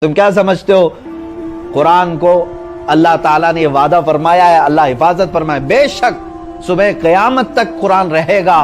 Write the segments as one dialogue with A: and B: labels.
A: تم کیا سمجھتے ہو قرآن کو اللہ تعالیٰ نے یہ وعدہ فرمایا ہے، اللہ حفاظت فرمائے، بے شک صبح قیامت تک قرآن رہے گا،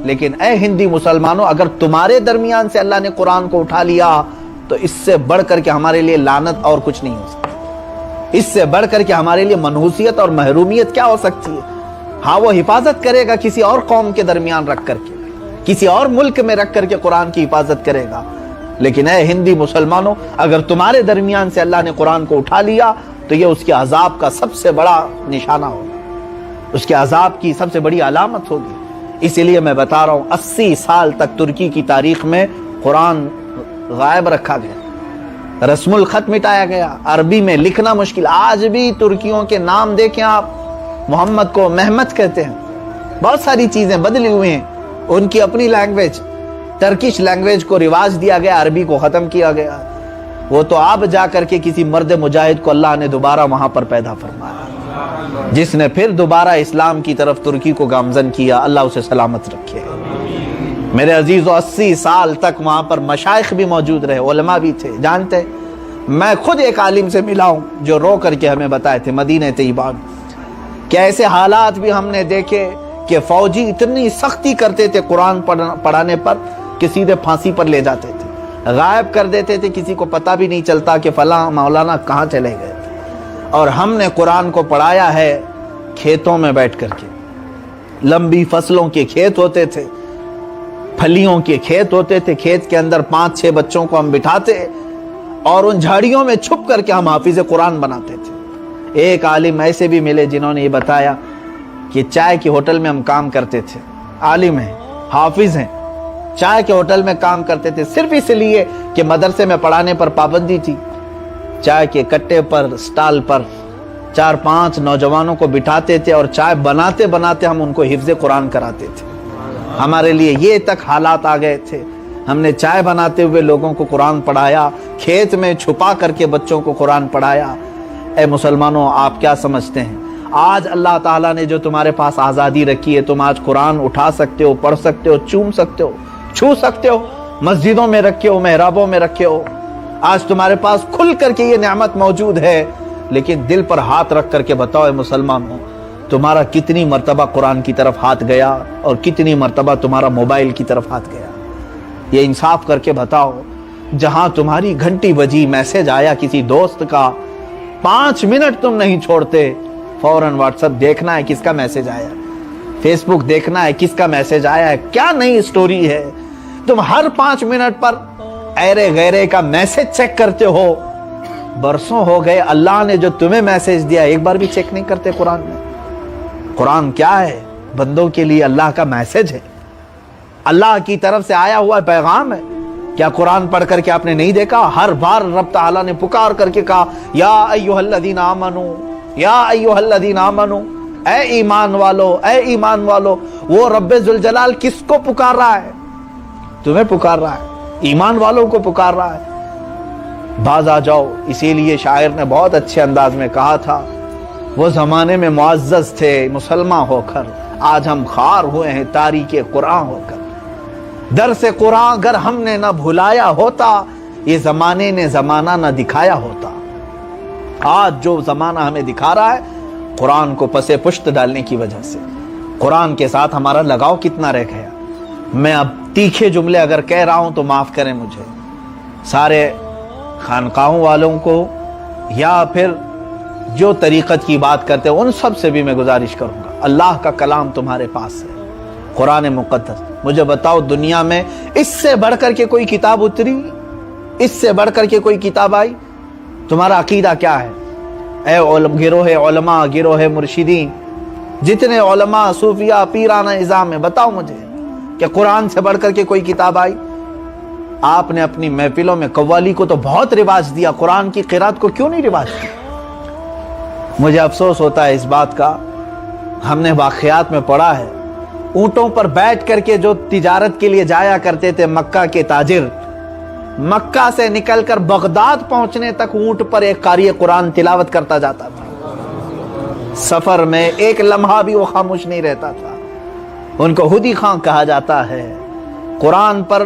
A: لیکن اے ہندی مسلمانوں اگر تمہارے درمیان سے اللہ نے قرآن کو اٹھا لیا تو اس سے بڑھ کر کے ہمارے لیے لعنت اور کچھ نہیں ہو سکتی، اس سے بڑھ کر کے ہمارے لیے منحوسیت اور محرومیت کیا ہو سکتی ہے؟ ہاں وہ حفاظت کرے گا کسی اور قوم کے درمیان رکھ کر کے، کسی اور ملک میں رکھ کر کے قرآن کی حفاظت کرے گا، لیکن اے ہندی مسلمانوں اگر تمہارے درمیان سے اللہ نے قرآن کو اٹھا لیا تو یہ اس کے عذاب کا سب سے بڑا نشانہ ہوگا، اس کے عذاب کی سب سے بڑی علامت ہوگی۔ اسی لیے میں بتا رہا ہوں 80 سال تک ترکی کی تاریخ میں قرآن غائب رکھا گیا، رسم الخط مٹایا گیا، عربی میں لکھنا مشکل۔ آج بھی ترکیوں کے نام دیکھیں آپ، محمد کو محمد کہتے ہیں، بہت ساری چیزیں بدلی ہوئی ہیں، ان کی اپنی لینگویج، ٹرکش لینگویج کو رواج دیا گیا، عربی کو ختم کیا گیا۔ وہ تو آپ جا کر کے کسی مرد مجاہد کو اللہ نے دوبارہ وہاں پر پیدا فرمایا، جس نے پھر دوبارہ اسلام کی طرف ترکی کو گامزن کیا، اللہ اسے سلامت رکھے۔ میرے عزیزو 80 سال تک وہاں پر مشائخ بھی موجود رہے، علماء بھی تھے، جانتے میں خود ایک عالم سے ملا ہوں جو رو کر کے ہمیں بتائے تھے مدینہ طیبہ میں کہ ایسے حالات بھی ہم نے دیکھے کہ فوجی اتنی سختی کرتے تھے قرآن پڑھانے پر کہ سیدھے پھانسی پر لے جاتے تھے، غائب کر دیتے تھے، کسی کو پتہ بھی نہیں چلتا کہ فلاں مولانا کہاں چلے گئے تھے۔ اور ہم نے قرآن کو پڑھایا ہے کھیتوں میں بیٹھ کر کے، لمبی فصلوں کے کھیت ہوتے تھے، پھلیوں کے کھیت ہوتے تھے، کھیت کے اندر 5-6 بچوں کو ہم بٹھاتے اور ان جھاڑیوں میں چھپ کر کے ہم حافظ قرآن بناتے تھے۔ ایک عالم ایسے بھی ملے جنہوں نے یہ بتایا کہ چائے کی ہوٹل میں ہم کام کرتے تھے، عالم ہیں، حافظ ہیں، چائے کے ہوٹل میں کام کرتے تھے صرف اس لیے کہ مدرسے میں پڑھانے پر پابندی تھی۔ چائے کے کٹے پر، سٹال پر 4-5 نوجوانوں کو بٹھاتے تھے اور چائے بناتے بناتے ہم ان کو حفظ قرآن کراتے تھے۔ ہمارے لیے یہ تک حالات آ گئے تھے، ہم نے چائے بناتے ہوئے لوگوں کو قرآن پڑھایا، کھیت میں چھپا کر کے بچوں کو قرآن پڑھایا۔ اے مسلمانوں آپ کیا سمجھتے ہیں آج اللہ تعالیٰ نے جو تمہارے پاس آزادی رکھی ہے، تم آج قرآن اٹھا سکتے ہو، پڑھ سکتے ہو، چوم سکتے ہو، چھو سکتے ہو، مسجدوں میں رکھے ہو، محرابوں میں رکھے ہو، آج تمہارے پاس کھل کر کے یہ نعمت موجود ہے، لیکن دل پر ہاتھ رکھ کر کے بتاؤ اے مسلمانوں تمہارا کتنی مرتبہ قرآن کی طرف ہاتھ گیا اور کتنی مرتبہ تمہارا موبائل کی طرف ہاتھ گیا؟ یہ انصاف کر کے بتاؤ۔ جہاں تمہاری گھنٹی بجی، میسج آیا کسی دوست کا، 5 منٹ تم نہیں چھوڑتے، فوراً واٹس ایپ دیکھنا ہے کس کا میسج آیا، فیس بک دیکھنا ہے کس کا میسج آیا ہے، کیا نئی سٹوری ہے۔ تم ہر 5 منٹ پر ایرے غیرے کا میسج چیک کرتے ہو، برسوں ہو گئے اللہ نے جو تمہیں میسج دیا ایک بار بھی چیک نہیں کرتے۔ قرآن میں، قرآن کیا ہے؟ بندوں کے لیے اللہ کا میسج ہے، اللہ کی طرف سے آیا ہوا پیغام ہے۔ کیا قرآن پڑھ کر کے آپ نے نہیں دیکھا؟ ہر بار رب تعالیٰ نے پکار کر کے کہا یا ایھا الذین آمنو، یا ایھا الذین آمنو، اے ایمان والو، اے ایمان والو۔ وہ رب ذوالجلال کس کو پکار رہا ہے؟ تمہیں پکار رہا ہے، ایمان والوں کو پکار رہا ہے۔ باز آ جاؤ۔ اسی لیے شاعر نے بہت اچھے انداز میں کہا تھا وہ زمانے میں معزز تھے مسلمان ہو کر، آج ہم خار ہوئے ہیں تاریک قرآن ہو کر۔ درس قرآن اگر ہم نے نہ بھلایا ہوتا، یہ زمانے نے زمانہ نہ دکھایا ہوتا۔ آج جو زمانہ ہمیں دکھا رہا ہے قرآن کو پس پشت ڈالنے کی وجہ سے، قرآن کے ساتھ ہمارا لگاؤ کتنا رہ گیا۔ میں اب تیکھے جملے اگر کہہ رہا ہوں تو معاف کریں مجھے، سارے خانقاہوں والوں کو یا پھر جو طریقت کی بات کرتے ہیں ان سب سے بھی میں گزارش کروں گا، اللہ کا کلام تمہارے پاس ہے، قرآن مقدس۔ مجھے بتاؤ دنیا میں اس سے بڑھ کر کے کوئی کتاب اتری، اس سے بڑھ کر کے کوئی کتاب آئی؟ تمہارا عقیدہ کیا ہے؟ اے گروہ علماء، گروہ مرشدین، جتنے علماء، صوفیاء، پیرانہ نظام میں، بتاؤ مجھے کہ قرآن سے بڑھ کر کے کوئی کتاب آئی؟ آپ نے اپنی محفلوں میں قوالی کو تو بہت رواج دیا، قرآن کی قرات کو کیوں نہیں رواج دیا؟ مجھے افسوس ہوتا ہے اس بات کا، ہم نے واقعات میں پڑھا ہے اونٹوں پر بیٹھ کر کے جو تجارت کے لیے جایا کرتے تھے مکہ کے تاجر، مکہ سے نکل کر بغداد پہنچنے تک اونٹ پر ایک قاری قرآن تلاوت کرتا جاتا تھا، سفر میں ایک لمحہ بھی وہ خاموش نہیں رہتا تھا، ان کو ہدی خان کہا جاتا ہے۔ قرآن پر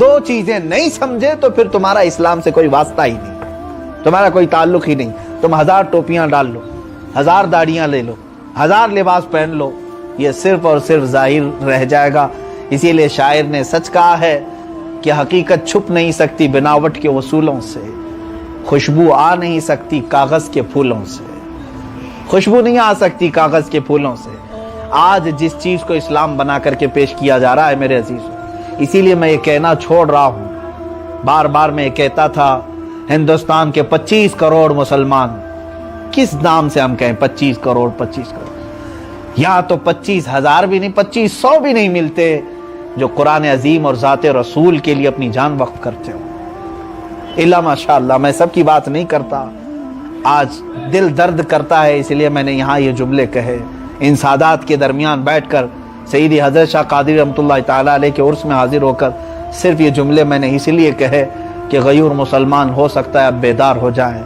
A: دو چیزیں نہیں سمجھے تو پھر تمہارا اسلام سے کوئی واسطہ ہی نہیں، تمہارا کوئی تعلق ہی نہیں۔ تم 1000 ٹوپیاں ڈال لو، 1000 داڑیاں لے لو، 1000 لباس پہن لو، یہ صرف اور صرف ظاہر رہ جائے گا۔ اسی لیے شاعر نے سچ کہا ہے کہ حقیقت چھپ نہیں سکتی بناوٹ کے اصولوں سے، خوشبو آ نہیں سکتی کاغذ کے پھولوں سے، خوشبو نہیں آ سکتی کاغذ کے پھولوں سے۔ آج جس چیز کو اسلام بنا کر کے پیش کیا جا رہا ہے میرے عزیزوں، اسی لیے میں یہ کہنا چھوڑ رہا ہوں، بار بار میں یہ کہتا تھا ہندوستان کے 25 کروڑ مسلمان، کس نام سے ہم کہیں 25 کروڑ 25 کروڑ، یہاں تو 25,000 بھی نہیں 2500 بھی نہیں ملتے جو قرآن عظیم اور ذات رسول کے لیے اپنی جان وقف کرتے ہو۔ اللہ ماشاءاللہ، میں سب کی بات نہیں کرتا، آج دل درد کرتا ہے، اس لیے میں نے یہاں یہ جملے کہے، ان سادات کے درمیان بیٹھ کر سیدی حضرت شاہ قادری رحمۃ اللہ تعالیٰ علیہ کے عرس میں حاضر ہو کر صرف یہ جملے میں نے اس لیے کہے کہ غیور مسلمان ہو سکتا ہے اب بیدار ہو جائیں۔